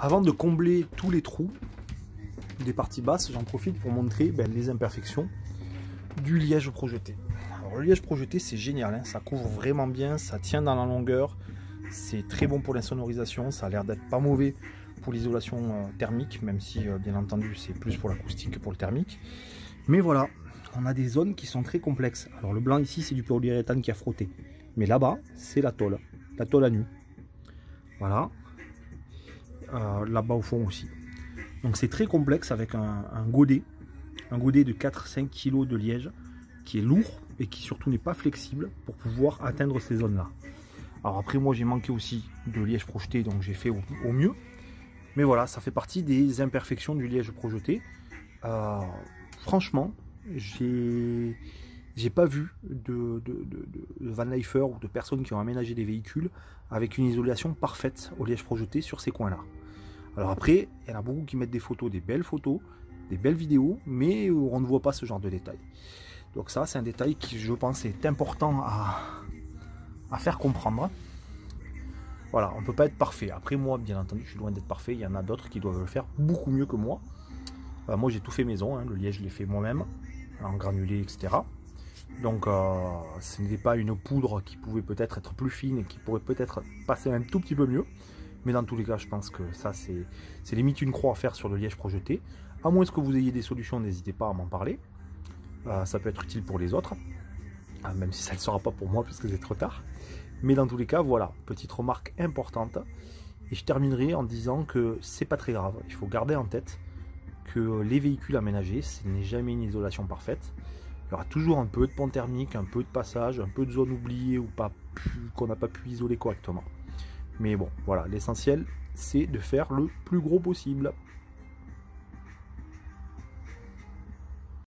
Avant de combler tous les trous des parties basses, j'en profite pour montrer les imperfections du liège projeté. Alors, le liège projeté, c'est génial, hein, ça couvre vraiment bien, ça tient dans la longueur, c'est très bon pour l'insonorisation, ça a l'air d'être pas mauvais pour l'isolation thermique, même si bien entendu c'est plus pour l'acoustique que pour le thermique. Mais voilà, on a des zones qui sont très complexes. Alors le blanc ici, c'est du polyuréthane qui a frotté, mais là-bas, c'est la tôle à nu. Voilà, là-bas au fond aussi. Donc c'est très complexe avec un godet de 4-5 kg de liège qui est lourd et qui surtout n'est pas flexible pour pouvoir atteindre ces zones là. Alors après moi j'ai manqué aussi de liège projeté, donc j'ai fait au mieux. Mais voilà, ça fait partie des imperfections du liège projeté. Franchement, j'ai pas vu de van lifer ou de personnes qui ont aménagé des véhicules avec une isolation parfaite au liège projeté sur ces coins là. Alors après, il y en a beaucoup qui mettent des photos, des belles vidéos, mais on ne voit pas ce genre de détails. Donc ça, c'est un détail qui, je pense, est important à faire comprendre. Voilà, on ne peut pas être parfait. Après, moi, bien entendu, je suis loin d'être parfait. Il y en a d'autres qui doivent le faire beaucoup mieux que moi. Moi, j'ai tout fait maison. Hein. Le liège, je l'ai fait moi-même, en granulé, etc. Donc, ce n'était pas une poudre qui pouvait peut-être être plus fine et qui pourrait peut-être passer un tout petit peu mieux. Mais dans tous les cas, je pense que ça, c'est limite une croix à faire sur le liège projeté. À moins que vous ayez des solutions, n'hésitez pas à m'en parler. Ça peut être utile pour les autres. Même si ça ne le sera pas pour moi, puisque c'est trop tard. Mais dans tous les cas, voilà, petite remarque importante. Et je terminerai en disant que c'est pas très grave. Il faut garder en tête que les véhicules aménagés, ce n'est jamais une isolation parfaite. Il y aura toujours un peu de pont thermique, un peu de passage, un peu de zone oubliée ou pas qu'on n'a pas pu isoler correctement. Mais bon, voilà, l'essentiel, c'est de faire le plus gros possible.